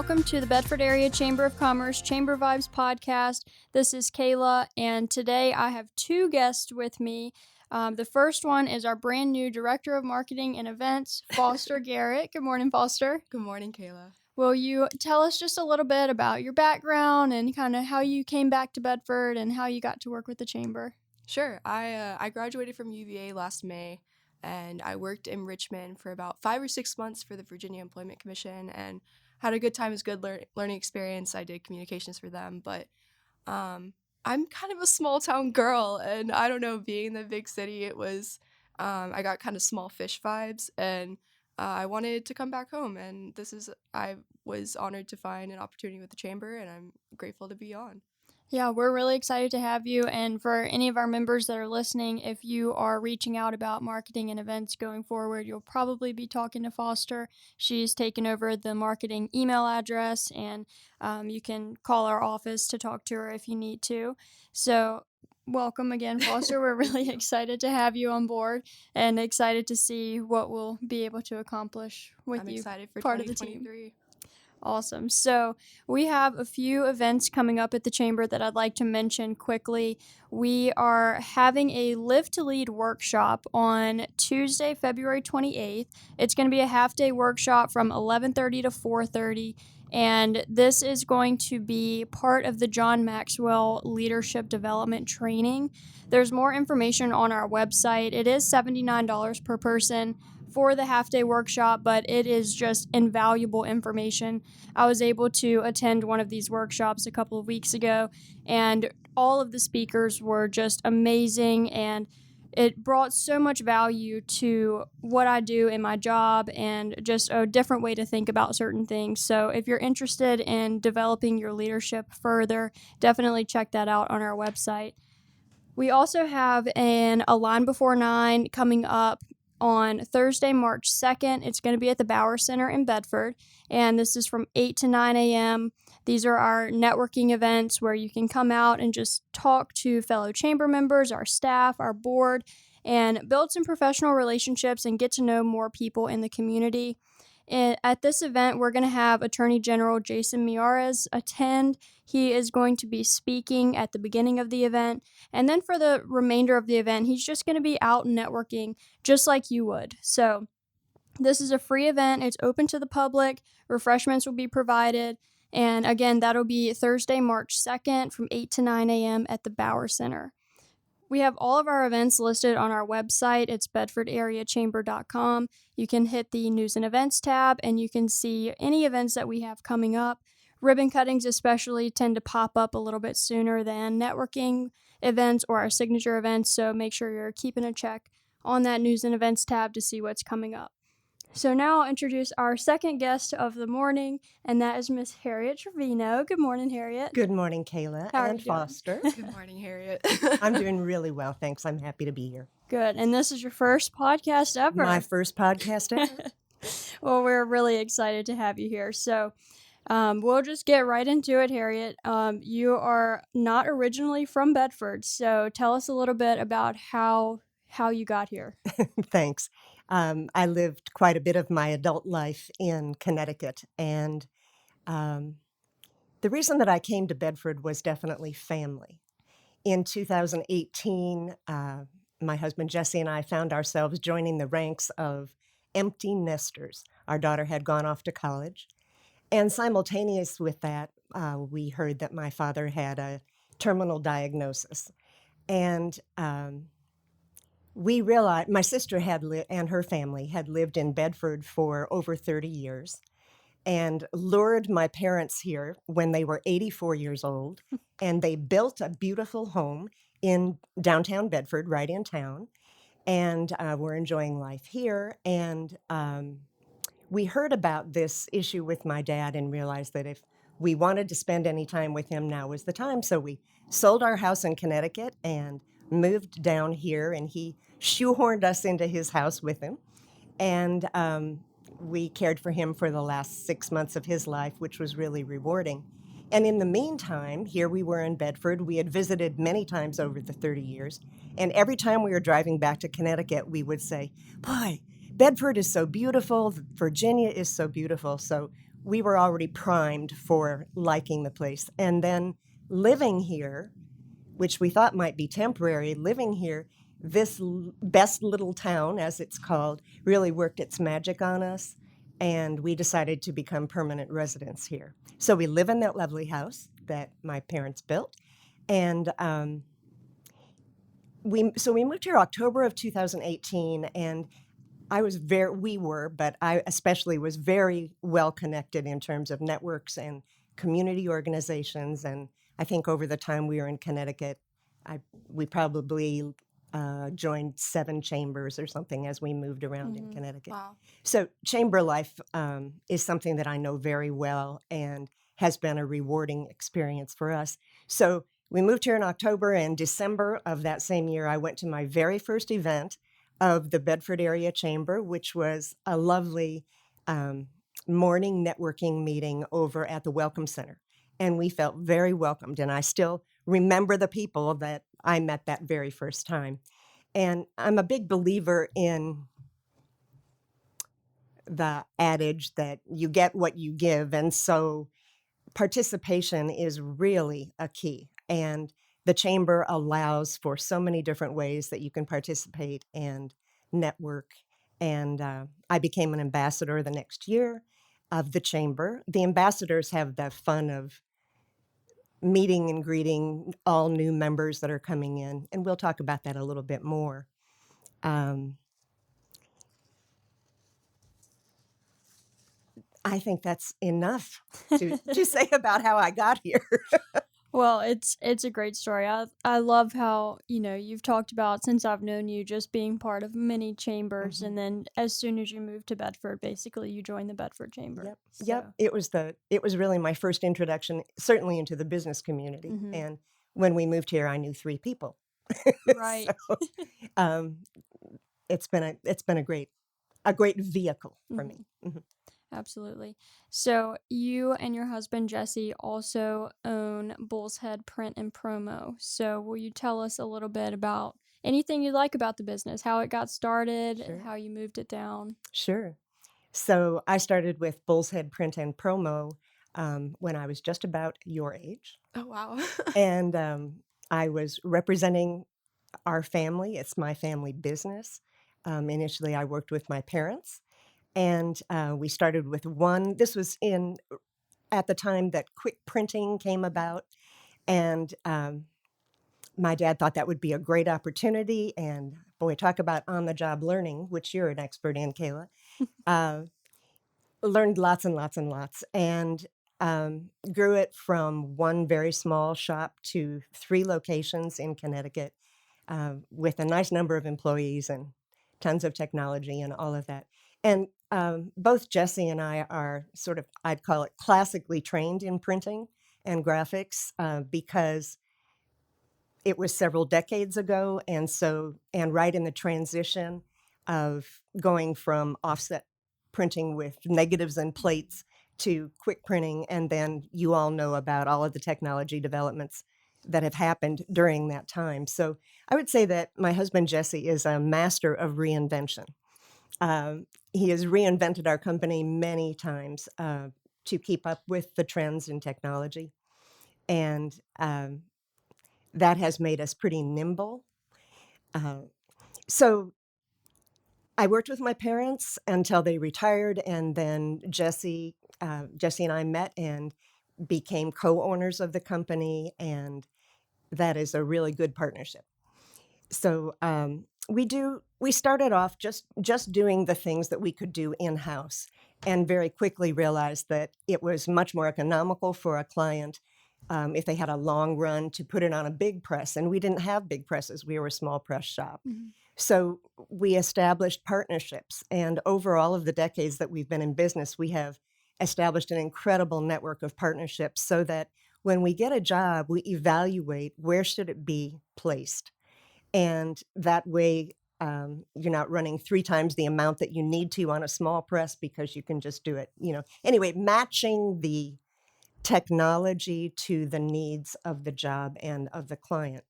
welcome to the Bedford Area Chamber of Commerce Chamber Vibes podcast. This is Kayla, and today I have two guests with me. The first one is our brand new Director of Marketing and Events, Foster Garret. Good morning, Foster. Good morning, Kayla. Will you tell us just a little bit about your background and kind of how you came back to Bedford and how you got to work with the Chamber? Sure. I graduated from UVA last May, and I worked in Richmond for about 5 or 6 months for the Virginia Employment Commission, and had a good time. It was a good learning experience. I did communications for them, but I'm kind of a small town girl, and I don't know, being in the big city, it was I got kind of small fish vibes, and I wanted to come back home. And I was honored to find an opportunity with the Chamber, and I'm grateful to be on. Yeah, we're really excited to have you. And for any of our members that are listening, if you are reaching out about marketing and events going forward, you'll probably be talking to Foster. She's taken over the marketing email address, and you can call our office to talk to her if you need to. So, welcome again, Foster. We're really excited to have you on board and excited to see what we'll be able to accomplish with I'm you. excited for part of the team. 2023. Awesome. So we have a few events coming up at the Chamber that I'd like to mention quickly. We are having a Live to Lead workshop on Tuesday, February 28th. It's going to be a half-day workshop from 11:30 to 4:30, and this is going to be part of the John Maxwell Leadership Development Training. There's more information on our website. It is $79 per person for the half-day workshop, but it is just invaluable information. I was able to attend one of these workshops a couple of weeks ago, and all of the speakers were just amazing, and it brought so much value to what I do in my job and just a different way to think about certain things. So if you're interested in developing your leadership further, definitely check that out on our website. We also have a Line Before 9 coming up on Thursday, March 2nd. It's going to be at the Bauer Center in Bedford, and this is from 8 to 9 a.m. These are our networking events where you can come out and just talk to fellow chamber members, our staff, our board, and build some professional relationships and get to know more people in the community. At this event, we're going to have Attorney General Jason Miyares attend. He is going to be speaking at the beginning of the event. And then for the remainder of the event, he's just going to be out networking just like you would. So this is a free event. It's open to the public. Refreshments will be provided. And again, that'll be Thursday, March 2nd from 8 to 9 a.m. at the Bauer Center. We have all of our events listed on our website. It's bedfordareachamber.com. You can hit the News and Events tab, and you can see any events that we have coming up. Ribbon cuttings especially tend to pop up a little bit sooner than networking events or our signature events, so make sure you're keeping a check on that News and Events tab to see what's coming up. So now I'll introduce our second guest of the morning, and that is Miss Harriet Trevino. Good morning, Harriet. Good morning, Kayla and Foster. Good morning, Harriet. I'm doing really well, thanks. I'm happy to be here. Good. And this is your first podcast ever. My first podcast ever. Well, we're really excited to have you here. So we'll just get right into it, Harriet. You are not originally from Bedford, so tell us a little bit about how you got here. Thanks. I lived quite a bit of my adult life in Connecticut, and the reason that I came to Bedford was definitely family. In 2018, my husband Jesse and I found ourselves joining the ranks of empty nesters. Our daughter had gone off to college, and simultaneous with that, we heard that my father had a terminal diagnosis. And we realized my sister and her family had lived in Bedford for over 30 years and lured my parents here when they were 84 years old. And they built a beautiful home in downtown Bedford, right in town. And we're enjoying life here. And we heard about this issue with my dad and realized that if we wanted to spend any time with him, now was the time. So we sold our house in Connecticut and moved down here, and he shoehorned us into his house with him. And we cared for him for the last 6 months of his life, which was really rewarding. And in the meantime, here we were in Bedford. We had visited many times over the 30 years. And every time we were driving back to Connecticut, we would say, boy, Bedford is so beautiful. Virginia is so beautiful. So we were already primed for liking the place. And then living here, which we thought might be temporary, living here, this best little town, as it's called, really worked its magic on us. And we decided to become permanent residents here. So we live in that lovely house that my parents built. And we moved here October of 2018, and I especially was very well connected in terms of networks and community organizations. And I think over the time we were in Connecticut, we probably joined 7 chambers or something as we moved around in Connecticut. Wow. So chamber life is something that I know very well and has been a rewarding experience for us. So we moved here in October, and December of that same year, I went to my very first event of the Bedford Area Chamber, which was a lovely morning networking meeting over at the Welcome Center. And we felt very welcomed, and I still remember the people that I met that very first time. And I'm a big believer in the adage that you get what you give, and so participation is really a key. And the chamber allows for so many different ways that you can participate and network. And I became an ambassador the next year of the chamber. The ambassadors have the fun of meeting and greeting all new members that are coming in, and we'll talk about that a little bit more. I think that's enough to say about how I got here. Well, it's a great story. I love how, you've talked about, since I've known you, just being part of many chambers, and then as soon as you moved to Bedford, basically you joined the Bedford Chamber. Yep. So, Yep. It was really my first introduction, certainly into the business community. And when we moved here, I knew 3 people. Right. So, it's been a great vehicle for me. Absolutely. So you and your husband Jesse also own Bull's Head Print and Promo. So will you tell us a little bit about anything you like about the business, how it got started, Sure. how you moved it down? Sure. So I started with Bull's Head Print and Promo when I was just about your age. Oh, wow. And I was representing our family. It's my family business. Initially, I worked with my parents, and we started with one. This was at the time that quick printing came about, and my dad thought that would be a great opportunity. And boy, talk about on-the-job learning, which you're an expert in, Kayla. Learned lots and lots and lots, and grew it from one very small shop to 3 locations in Connecticut, with a nice number of employees and tons of technology and all of that. And both Jesse and I are sort of, I'd call it, classically trained in printing and graphics because it was several decades ago, and right in the transition of going from offset printing with negatives and plates to quick printing, and then you all know about all of the technology developments that have happened during that time. So I would say that my husband Jesse is a master of reinvention. He has reinvented our company many times to keep up with the trends in technology, and that has made us pretty nimble. So I worked with my parents until they retired, and then Jesse and I met and became co-owners of the company, and that is a really good partnership. So we started off just doing the things that we could do in-house, and very quickly realized that it was much more economical for a client if they had a long run to put it on a big press, and we didn't have big presses. We were a small press shop. So we established partnerships, and over all of the decades that we've been in business, we have established an incredible network of partnerships so that when we get a job, we evaluate where should it be placed. And that way, you're not running 3 times the amount that you need to on a small press because you can just do it, Anyway, matching the technology to the needs of the job and of the client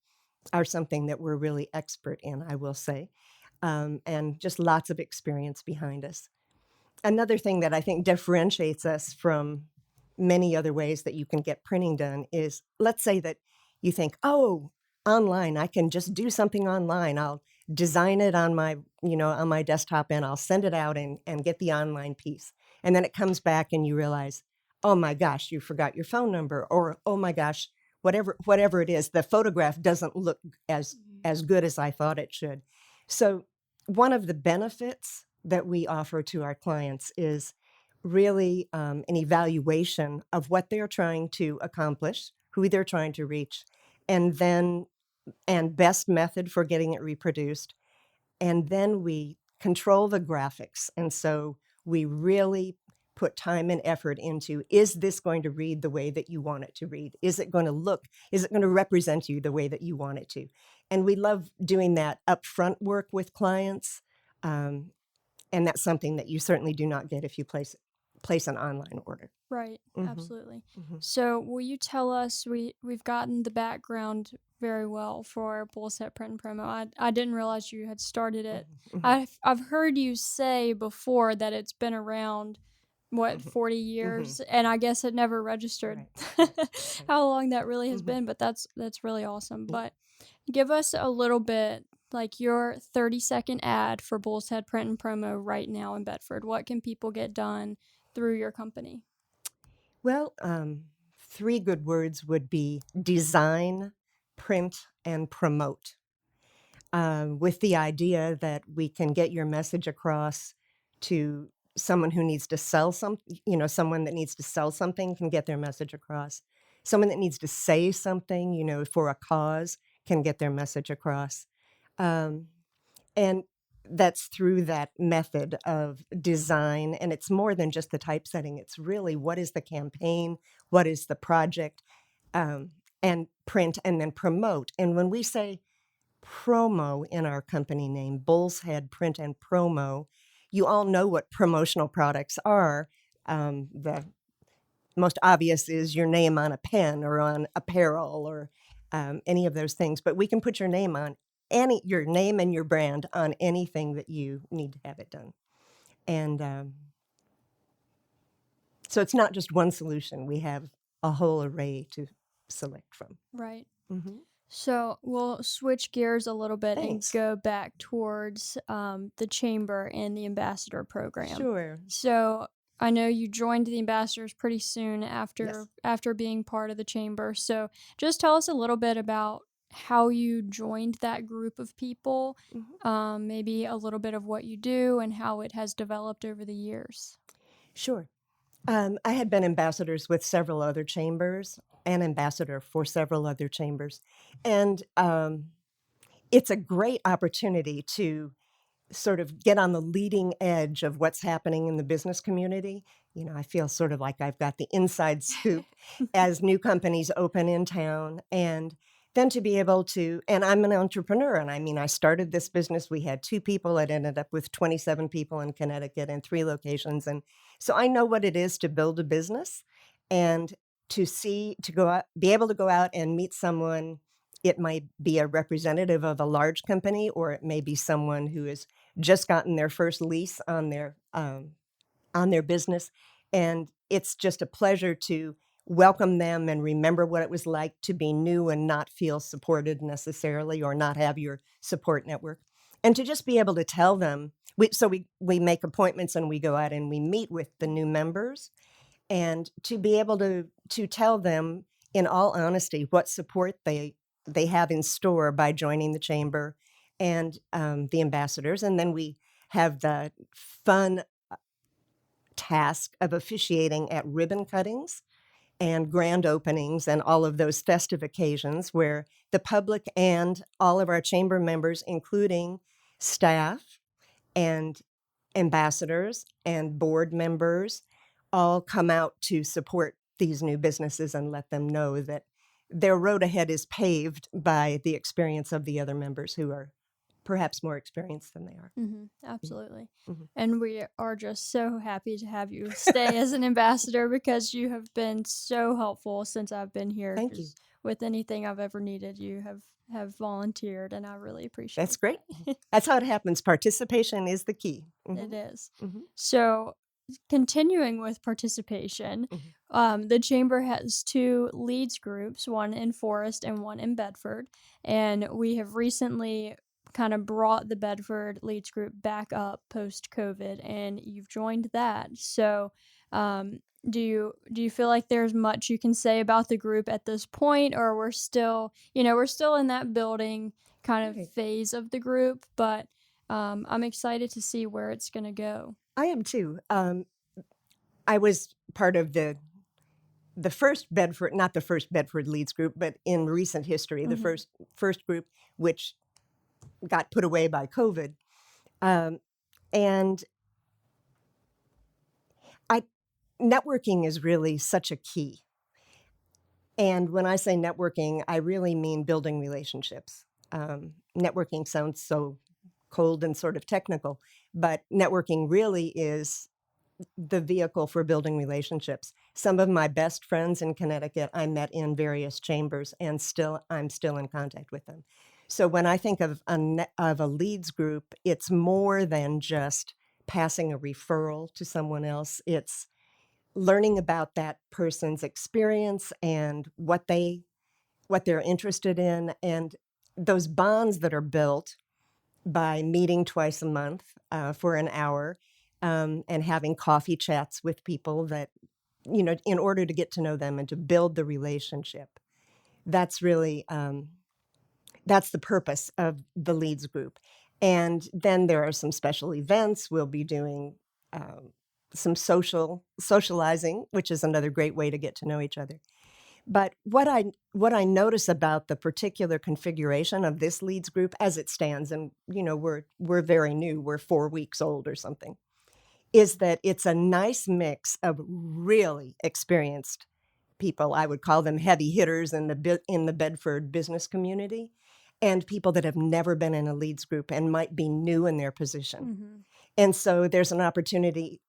are something that we're really expert in, I will say, and just lots of experience behind us. Another thing that I think differentiates us from many other ways that you can get printing done is, let's say that you think, oh, online, I can just do something online. I'll design it on my, on my desktop, and I'll send it out and get the online piece. And then it comes back and you realize, oh my gosh, you forgot your phone number, or oh my gosh, whatever it is, the photograph doesn't look as good as I thought it should. So one of the benefits that we offer to our clients is really an evaluation of what they're trying to accomplish, who they're trying to reach, and best method for getting it reproduced. And then we control the graphics. And so we really put time and effort into, is this going to read the way that you want it to read? Is it going to represent you the way that you want it to? And we love doing that upfront work with clients. And that's something that you certainly do not get if you place an online order. Right, Mhm. absolutely. Mhm. So will you tell us, we've gotten the background very well for Bull's Head Print and Promo. I didn't realize you had started it. Mhm. I've heard you say before that it's been around, what, 40 years, and I guess it never registered Right. how long that really has Mhm. been, but that's really awesome. Yeah. But give us a little bit, like your 30-second ad for Bull's Head Print and Promo right now in Bedford. What can people get done through your company? Well, 3 good words would be design, print, and promote. With the idea that we can get your message across to someone who needs to sell someone that needs to sell something can get their message across. Someone that needs to say something, for a cause, can get their message across. Um, and that's through that method of design. And it's more than just the typesetting. It's really, what is the campaign? What is the project? And print, and then promote. And when we say promo in our company name, Bull's Head Print and Promo, you all know what promotional products are. The most obvious is your name on a pen or on apparel, or any of those things. But we can put your name and your brand on anything that you need to have it done. And so it's not just one solution. We have a whole array to select from. Right. Mm-hmm. So we'll switch gears a little bit Thanks. and go back towards the chamber and the ambassador program. Sure. So I know you joined the ambassadors pretty soon Yes. after being part of the chamber. So just tell us a little bit about how you joined that group of people, Mm-hmm. maybe a little bit of what you do and how it has developed over the years. Sure. I had been ambassadors with several other chambers, an ambassador for several other chambers. And it's a great opportunity to sort of get on the leading edge of what's happening in the business community. I feel sort of like I've got the inside scoop as new companies open in town. And then to be able to, and I'm an entrepreneur. And I mean, I started this business. We had 2 people. It ended up with 27 people in Connecticut and 3 locations. And so I know what it is to build a business, and to go out, be able to go out and meet someone. It might be a representative of a large company, or it may be someone who has just gotten their first lease on their business. And it's just a pleasure to welcome them and remember what it was like to be new and not feel supported necessarily, or not have your support network. And to just be able to tell them, we make appointments and we go out and we meet with the new members, and to be able to tell them in all honesty what support they have in store by joining the chamber and the ambassadors. And then we have the fun task of officiating at ribbon cuttings and grand openings and all of those festive occasions where the public and all of our chamber members, including staff and ambassadors and board members, all come out to support these new businesses and let them know that their road ahead is paved by the experience of the other members, who are perhaps more experienced than they are. Absolutely. Mm-hmm. And we are just so happy to have you stay as an ambassador, because you have been so helpful since I've been here. Thank you. With anything I've ever needed, you have volunteered, and I really appreciate That's great. That's how it happens. Participation is the key. It is. Mm-hmm. So continuing with participation, the chamber has two leads groups, one in Forest and one in Bedford, and we have recently kind of brought the Bedford leads group back up post COVID, and you've joined that. So, do you feel like there's much you can say about the group at this point, or we're still in that building kind of Right. phase of the group, but I'm excited to see where it's gonna go. I am too. I was part of the first Bedford, not the first Bedford Leads group, but in recent history, the Hmm. first group, which got put away by COVID. Um, and I networking is really such a key. And when I say networking, I really mean building relationships. Networking sounds so cold and sort of technical, but networking really is the vehicle for building relationships. Some of my best friends in Connecticut I met in various chambers, and I'm still in contact with them. So when I think of of a leads group, it's more than just passing a referral to someone else. It's learning about that person's experience and what they're interested in, and those bonds that are built by meeting twice a month for an hour, and having coffee chats with people that, in order to get to know them and to build the relationship. That's really, that's the purpose of the leads group. And then there are some special events. We'll be doing some socializing, which is another great way to get to know each other. But what I notice about the particular configuration of this leads group as it stands, and we're very new, we're 4 weeks old or something, is that it's a nice mix of really experienced people. I would call them heavy hitters in the Bedford business community, and people that have never been in a leads group and might be new in their position. Hmm. And so there's an opportunity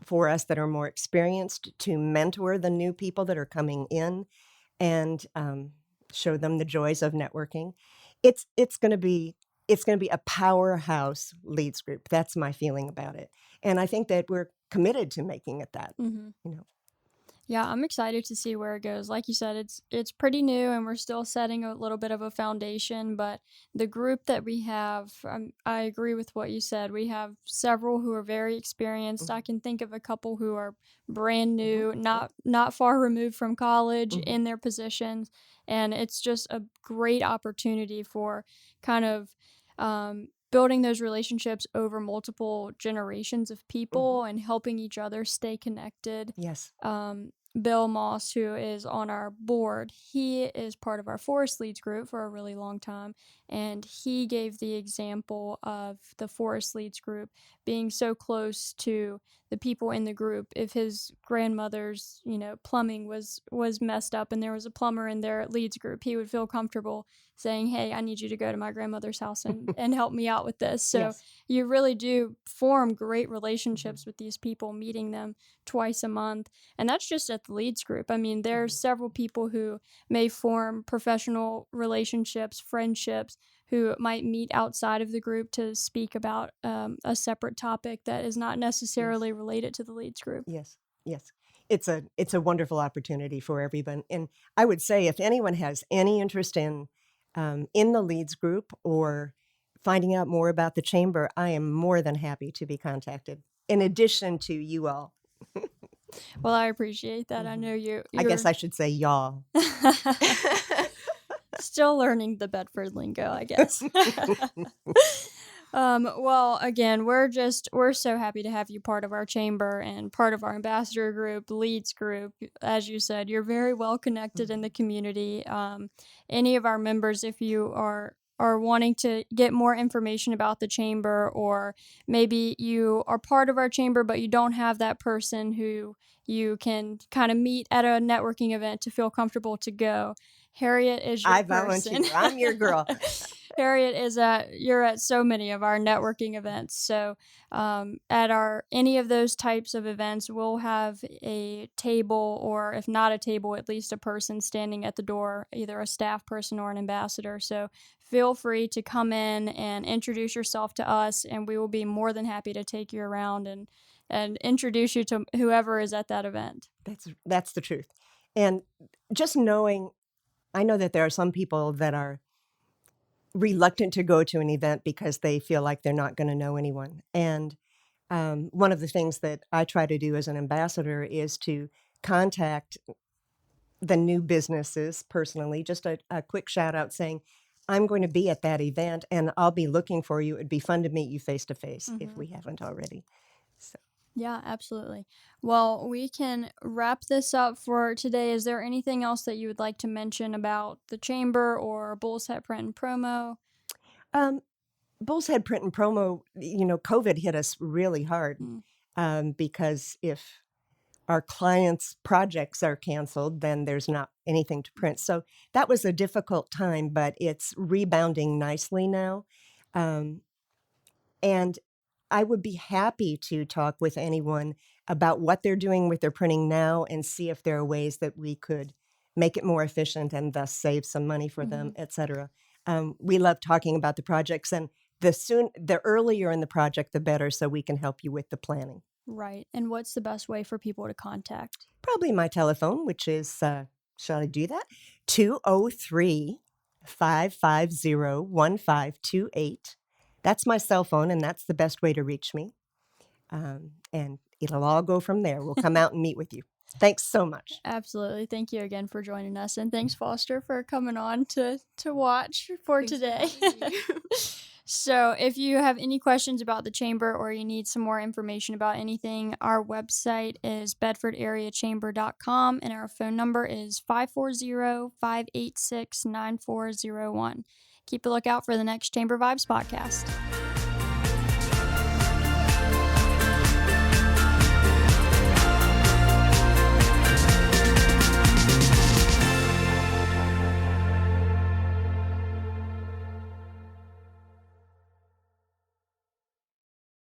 for us that are more experienced to mentor the new people that are coming in and show them the joys of networking. It's going to be a powerhouse leads group. That's my feeling about it, and I think that we're committed to making it that. Hmm. You know, Yeah, I'm excited to see where it goes. Like you said, it's pretty new and we're still setting a little bit of a foundation, but the group that we have, I agree with what you said. We have several who are very experienced. I mhm, can think of a couple who are brand mhm, new, yep, not far removed from college mhm, in their positions, and it's just a great opportunity for kind of building those relationships over multiple generations of mhm, people and helping each other stay connected. yes, Bill Moss, who is on our board, he is part of our Forest Leads group for a really long time. And he gave the example of the Forest Leads group being so close to the people in the group. If his grandmother's, plumbing was messed up and there was a plumber in their Leads group, he would feel comfortable saying, "Hey, I need you to go to my grandmother's house and help me out with this." So yes, you really do form great mhm, relationships with these people, meeting them twice a month, and that's just at the leads group. I mean, there's mhm, several people who may form professional relationships, friendships, who might meet outside of the group to speak about a separate topic that is not yes. necessarily related to the leads group. Yes, yes. It's a wonderful opportunity for everyone. And I would say if anyone has any interest in the leads group or finding out more about the chamber, I am more than happy to be contacted. In addition to you all. Well, I appreciate that. I Mhm. know I guess you're I should say y'all. still learning the Bedford lingo, I guess. Well, again, we're so happy to have you part of our chamber and part of our ambassador group, leads group. As you said, you're very well connected in the Mhm. community. Any of our members, if you are wanting to get more information about the chamber, or maybe you are part of our chamber but you don't have that person who you can kind of meet at a networking event to feel comfortable to go, Harriet is your I person. volunteer. I'm your girl. Harriet you're at so many of our networking events. So at our any of those types of events, we'll have a table, or if not a table, at least a person standing at the door, either a staff person or an ambassador. So feel free to come in and introduce yourself to us, and we will be more than happy to take you around and and introduce you to whoever is at that event. That's the truth. And just knowing, I know that there are some people that are reluctant to go to an event because they feel like they're not going to know anyone. And one of the things that I try to do as an ambassador is to contact the new businesses personally, just a quick shout out saying, I'm going to be at that event and I'll be looking for you. It'd be fun to meet you face to face if we haven't already. So. Yeah, absolutely. Well, we can wrap this up for today. Is there anything else that you would like to mention about the chamber or Bull's Head Print and Promo? Bull's Head Print and Promo, COVID hit us really hard because if our clients' projects are canceled, then there's not anything to print. So that was a difficult time, but it's rebounding nicely now. And I would be happy to talk with anyone about what they're doing with their printing now and see if there are ways that we could make it more efficient and thus save some money for them, et cetera. We love talking about the projects, and the earlier in the project, the better, so we can help you with the planning. Right. And what's the best way for people to contact? Probably my telephone, which is, shall I do that? 203-550-1528. That's my cell phone, and that's the best way to reach me. And it'll all go from there. We'll come out and meet with you. Thanks so much. Absolutely. Thank you again for joining us. And thanks, Foster, for coming on to watch for today. So if you have any questions about the chamber or you need some more information about anything, our website is bedfordareachamber.com and our phone number is 540-586-9401. Keep a lookout for the next Chamber Vibes podcast.